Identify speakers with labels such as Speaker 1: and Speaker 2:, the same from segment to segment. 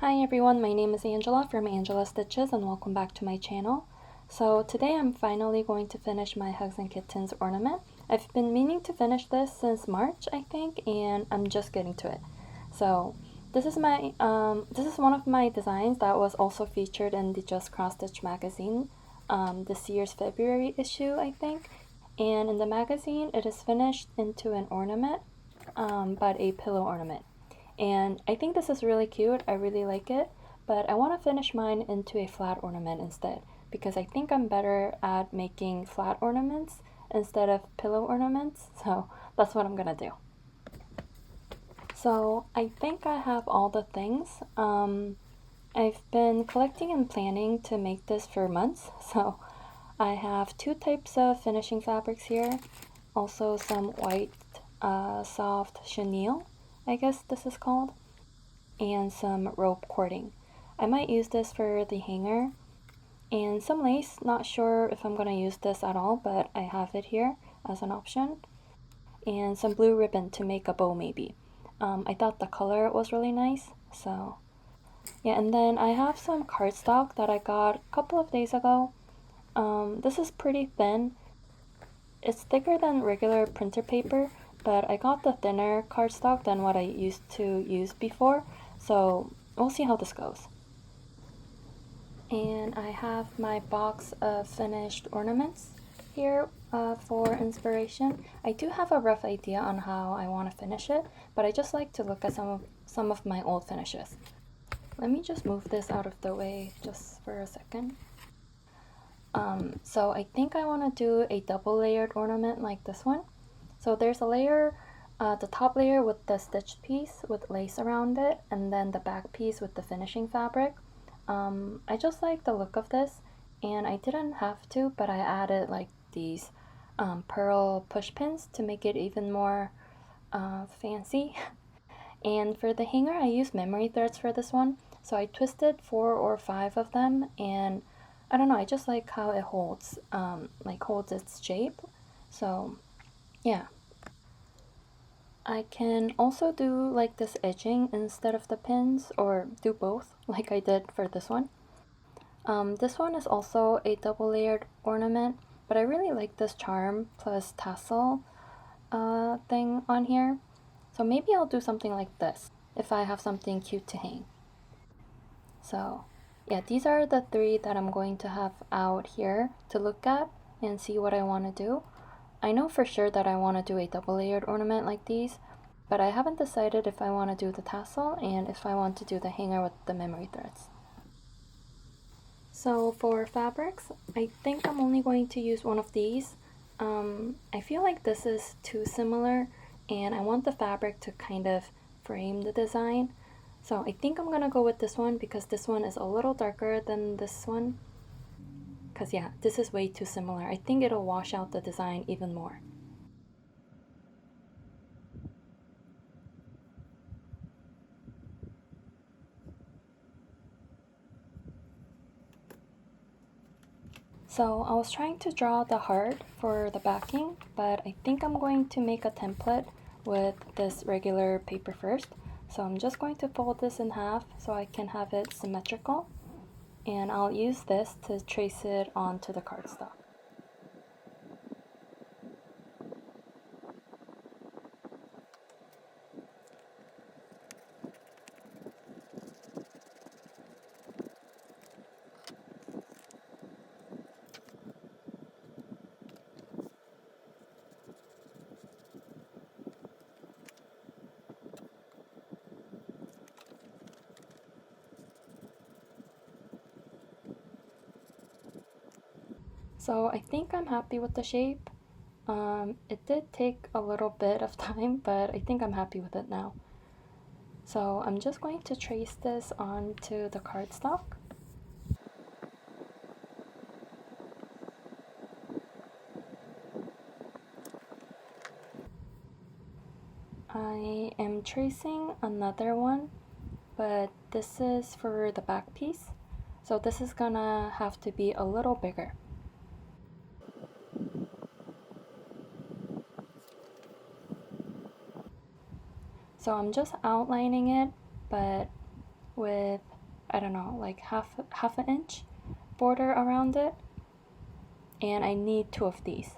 Speaker 1: Hi everyone, my name is Angela from Angela Stitches and welcome back to my channel. So today I'm finally going to finish my Hugs and Kittens ornament. I've been meaning to finish this since March, I think, and I'm just getting to it. So this is one of my designs that was also featured in the Just Cross Stitch magazine, this year's February issue, I think. And in the magazine, it is finished into an ornament, but a pillow ornament. And I think this is really cute. I really like it, but I want to finish mine into a flat ornament instead because I think I'm better at making flat ornaments instead of pillow ornaments. So that's what I'm gonna do. So I think I have all the things. I've been collecting and planning to make this for months. So I have two types of finishing fabrics here. Also some white soft chenille, I guess this is called, and some rope cording. I might use this for the hanger, and some lace. Not sure if I'm going to use this at all, but I have it here as an option. And some blue ribbon to make a bow maybe. I thought the color was really nice, so yeah. And then I have some cardstock that I got a couple of days ago. This is pretty thin. It's thicker than regular printer paper, but I got the thinner cardstock than what I used to use before, so we'll see how this goes. And I have my box of finished ornaments here for inspiration. I do have a rough idea on how I want to finish it, but I just like to look at some of my old finishes. Let me just move this out of the way just for a second. So I think I want to do a double layered ornament like this one. So there's a layer, the top layer with the stitched piece with lace around it, and then the back piece with the finishing fabric. I just like the look of this, and I didn't have to, but I added like these pearl push pins to make it even more fancy. And for the hanger, I used memory threads for this one, so I twisted 4 or 5 of them, and I don't know, I just like how it holds, holds its shape. So yeah. I can also do like this edging instead of the pins, or do both like I did for this one. This one is also a double layered ornament, but I really like this charm plus tassel thing on here. So maybe I'll do something like this if I have something cute to hang. So yeah, these are the 3 that I'm going to have out here to look at and see what I want to do. I know for sure that I want to do a double layered ornament like these, but I haven't decided if I want to do the tassel and if I want to do the hanger with the memory threads. So for fabrics, I think I'm only going to use one of these. I feel like this is too similar and I want the fabric to kind of frame the design. So I think I'm gonna go with this one because this one is a little darker than this one. Because yeah, this is way too similar. I think it'll wash out the design even more. So I was trying to draw the heart for the backing, but I think I'm going to make a template with this regular paper first. So I'm just going to fold this in half so I can have it symmetrical, and I'll use this to trace it onto the cardstock. So I think I'm happy with the shape. It did take a little bit of time, but I think I'm happy with it now. So I'm just going to trace this onto the cardstock. I am tracing another one, but this is for the back piece. So this is gonna have to be a little bigger. So I'm just outlining it, but with I don't know, like half an inch border around it, and I need 2 of these.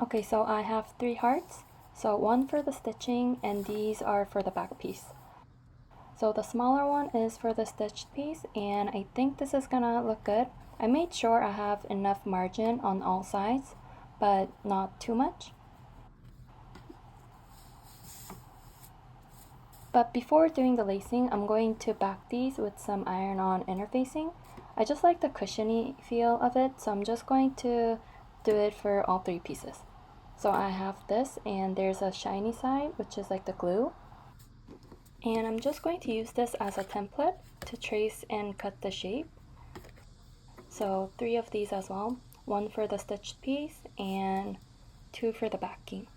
Speaker 1: Okay, so I have 3 hearts, so 1 for the stitching and these are for the back piece. So the smaller one is for the stitched piece, and I think this is gonna look good. I made sure I have enough margin on all sides, but not too much. But before doing the lacing, I'm going to back these with some iron-on interfacing. I just like the cushiony feel of it, so I'm just going to do it for all 3 pieces. So I have this, and there's a shiny side, which is like the glue. And I'm just going to use this as a template to trace and cut the shape. So 3 of these as well, 1 for the stitched piece and 2 for the backing.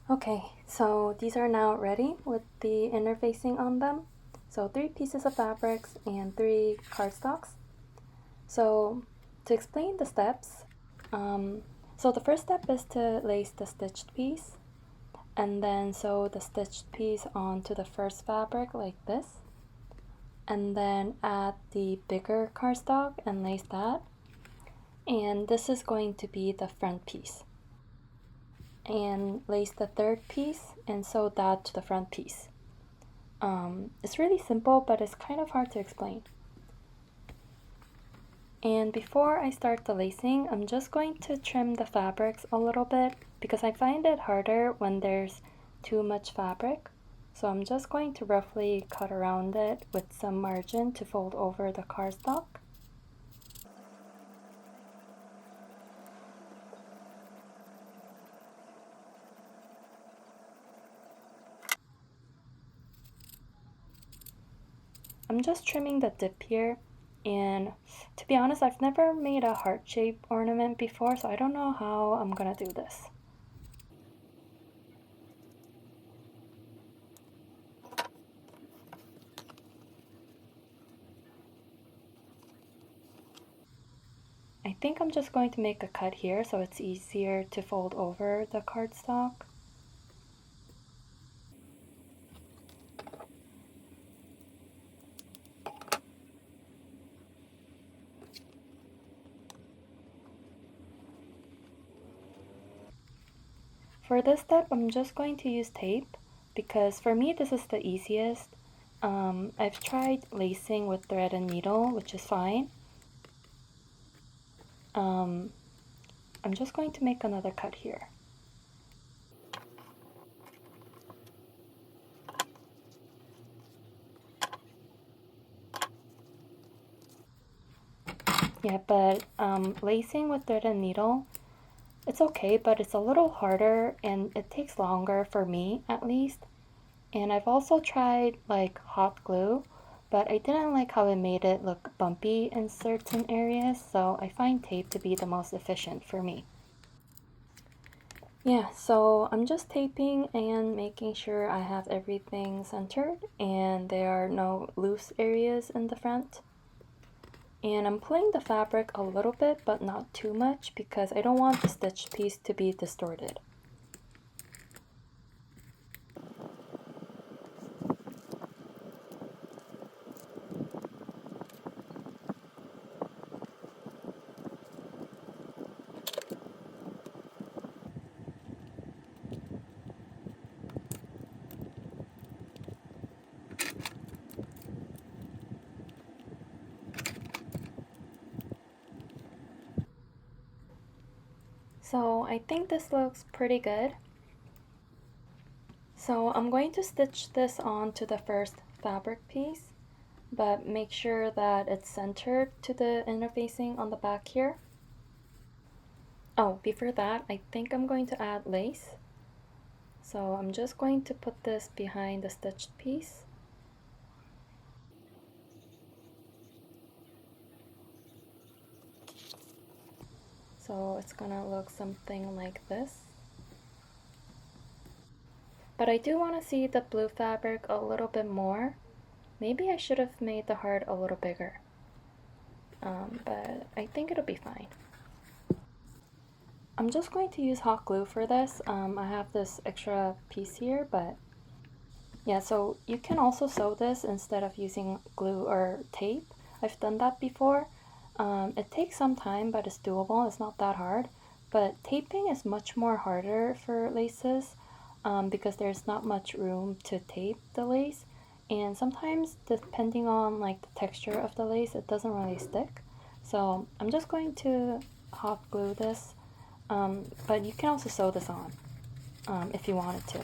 Speaker 1: Okay, so these are now ready with the interfacing on them. So 3 pieces of fabrics and 3 cardstocks. So to explain the steps, so the first step is to lace the stitched piece, and then sew the stitched piece onto the first fabric like this, and then add the bigger cardstock and lace that. And this is going to be the front piece. And lace the third piece and sew that to the front piece. It's really simple, but it's kind of hard to explain. And before I start the lacing, I'm just going to trim the fabrics a little bit because I find it harder when there's too much fabric. So I'm just going to roughly cut around it with some margin to fold over the cardstock. I'm just trimming the dip here, and to be honest, I've never made a heart-shaped ornament before, so I don't know how I'm gonna do this. I think I'm just going to make a cut here so it's easier to fold over the cardstock. For this step, I'm just going to use tape because for me this is the easiest. I've tried lacing with thread and needle, which is fine. I'm just going to make another cut here. Yeah, but lacing with thread and needle, it's okay, but it's a little harder and it takes longer for me at least. And I've also tried like hot glue, but I didn't like how it made it look bumpy in certain areas, so I find tape to be the most efficient for me. Yeah, so I'm just taping and making sure I have everything centered and there are no loose areas in the front. And I'm pulling the fabric a little bit, but not too much because I don't want the stitch piece to be distorted. So I think this looks pretty good. So I'm going to stitch this on to the first fabric piece, but make sure that it's centered to the interfacing on the back here. Oh, before that, I think I'm going to add lace. So I'm just going to put this behind the stitched piece. So it's gonna look something like this. But I do want to see the blue fabric a little bit more. Maybe I should have made the heart a little bigger. But I think it'll be fine. I'm just going to use hot glue for this. I have this extra piece here, but yeah, so you can also sew this instead of using glue or tape. I've done that before. It takes some time, but it's doable. It's not that hard. But taping is much more harder for laces because there's not much room to tape the lace. And sometimes, depending on like the texture of the lace, it doesn't really stick. So I'm just going to hot glue this, but you can also sew this on if you wanted to.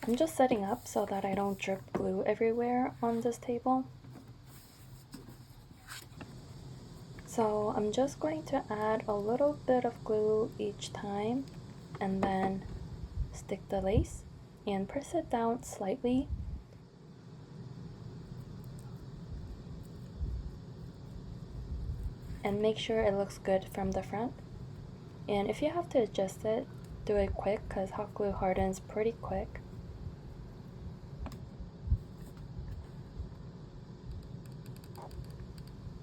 Speaker 1: I'm just setting up so that I don't drip glue everywhere on this table. So I'm just going to add a little bit of glue each time and then stick the lace and press it down slightly. And make sure it looks good from the front. And if you have to adjust it, do it quick because hot glue hardens pretty quick.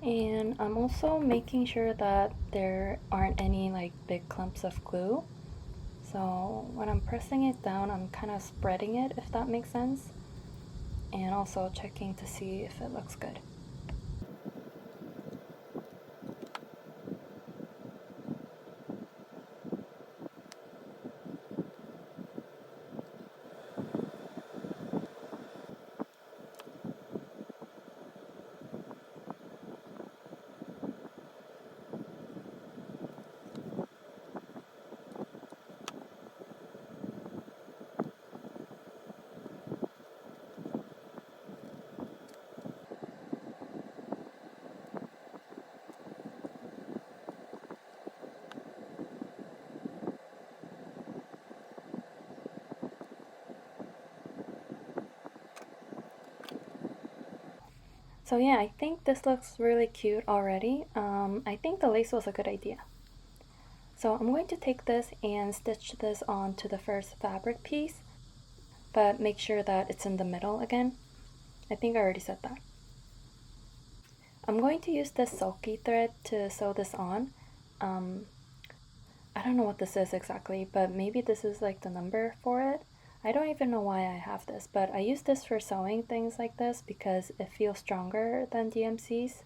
Speaker 1: And I'm also making sure that there aren't any like big clumps of glue. So when I'm pressing it down, I'm kind of spreading it, if that makes sense. And also checking to see if it looks good. So yeah, I think this looks really cute already. I think the lace was a good idea. So I'm going to take this and stitch this onto the first fabric piece, but make sure that it's in the middle again. I think I already said that. I'm going to use this sulky thread to sew this on. I don't know what this is exactly, but maybe this is like the number for it. I don't even know why I have this, but I use this for sewing things like this because it feels stronger than DMC's.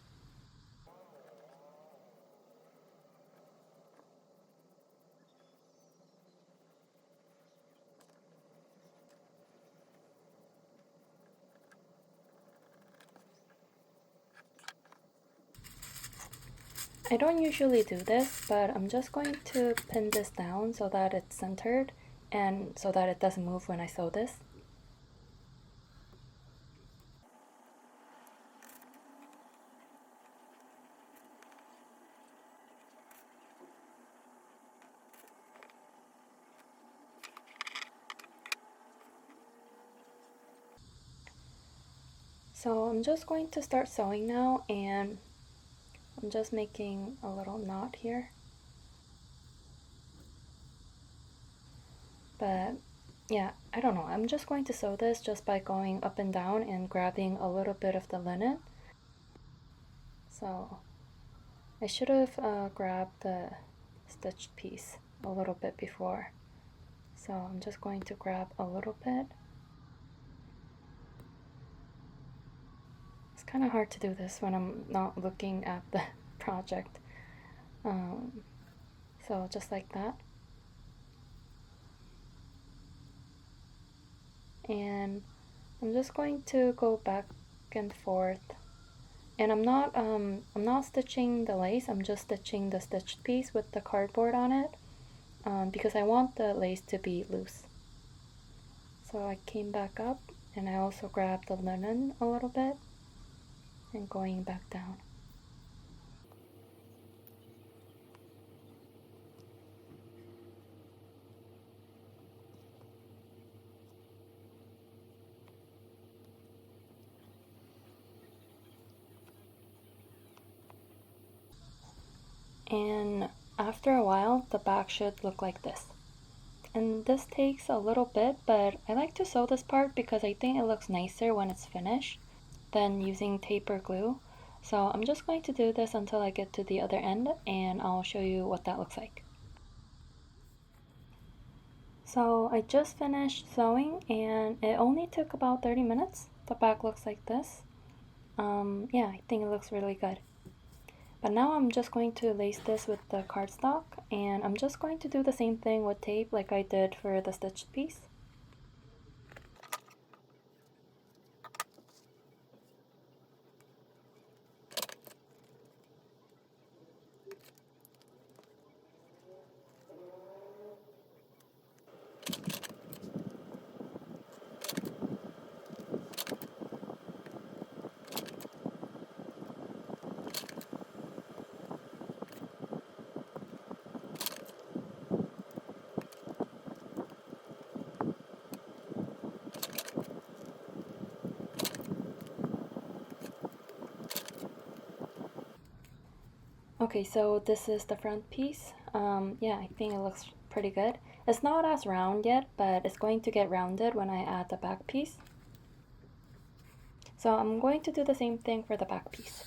Speaker 1: I don't usually do this, but I'm just going to pin this down so that it's centered and so that it doesn't move when I sew this. So I'm just going to start sewing now, and I'm just making a little knot here. But yeah, I don't know. I'm just going to sew this just by going up and down and grabbing a little bit of the linen. So I should have grabbed the stitched piece a little bit before. So I'm just going to grab a little bit. It's kind of hard to do this when I'm not looking at the project. So just like that. And I'm just going to go back and forth. And I'm not stitching the lace, I'm just stitching the stitched piece with the cardboard on it because I want the lace to be loose. So I came back up And I also grabbed the linen a little bit and going back down. And after a while, the back should look like this. And this takes a little bit, but I like to sew this part because I think it looks nicer when it's finished than using tape or glue. So I'm just going to do this until I get to the other end and I'll show you what that looks like. So I just finished sewing and it only took about 30 minutes. The back looks like this. Yeah, I think it looks really good. But now I'm just going to lace this with the cardstock, and I'm just going to do the same thing with tape like I did for the stitched piece. Okay, so this is the front piece. Yeah, I think it looks pretty good. It's not as round yet, but it's going to get rounded when I add the back piece. So I'm going to do the same thing for the back piece.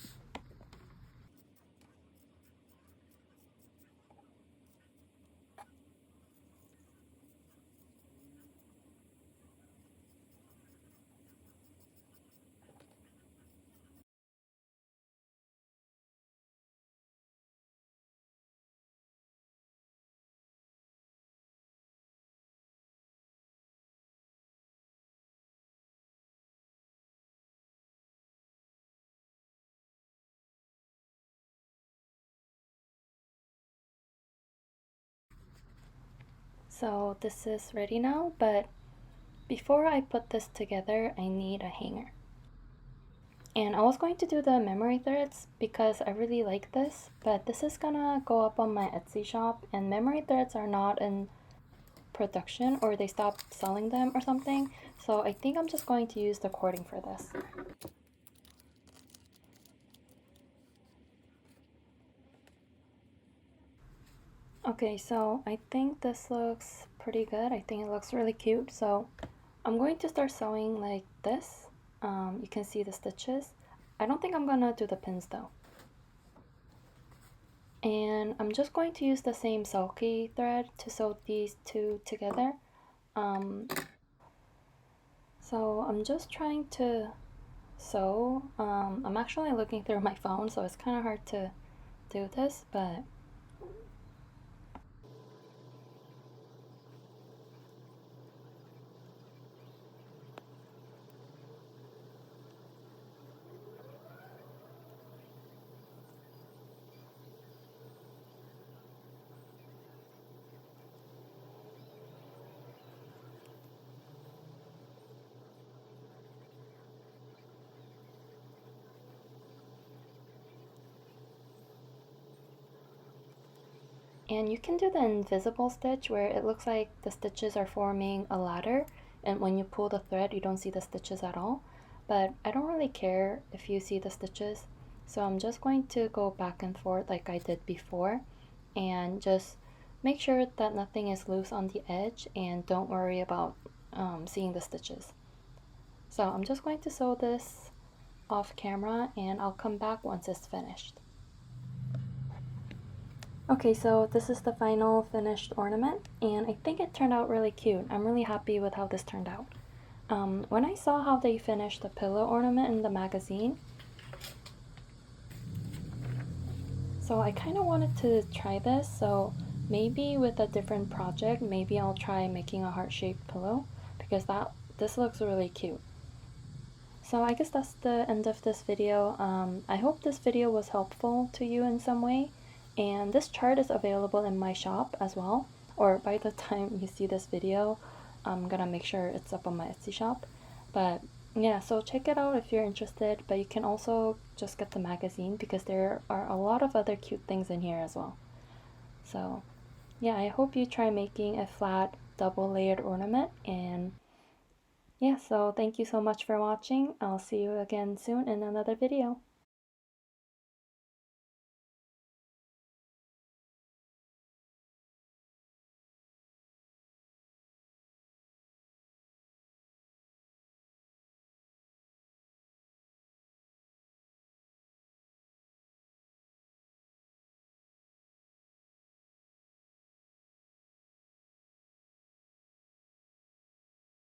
Speaker 1: So this is ready now, but before I put this together, I need a hanger. And I was going to do the memory threads because I really like this, but this is gonna go up on my Etsy shop, and memory threads are not in production or they stopped selling them or something. So I think I'm just going to use the cording for this. Okay, so I think this looks pretty good. I think it looks really cute. So I'm going to start sewing like this. You can see the stitches. I don't think I'm gonna do the pins though. And I'm just going to use the same sulky thread to sew these two together. So I'm just trying to sew. I'm actually looking through my phone, so it's kind of hard to do this, but and you can do the invisible stitch where it looks like the stitches are forming a ladder, and when you pull the thread you don't see the stitches at all. But I don't really care if you see the stitches, so I'm just going to go back and forth like I did before and just make sure that nothing is loose on the edge, and don't worry about seeing the stitches. So I'm just going to sew this off camera and I'll come back once it's finished. Okay, so this is the final finished ornament, and I think it turned out really cute. I'm really happy with how this turned out. When I saw how they finished the pillow ornament in the magazine, so I kind of wanted to try this, so maybe with a different project, maybe I'll try making a heart-shaped pillow, because this looks really cute. So I guess that's the end of this video. I hope this video was helpful to you in some way. And this chart is available in my shop as well. Or by the time you see this video, I'm gonna make sure it's up on my Etsy shop. But yeah, so check it out if you're interested, but you can also just get the magazine because there are a lot of other cute things in here as well. So yeah, I hope you try making a flat double layered ornament. And yeah, so thank you so much for watching. I'll see you again soon in another video.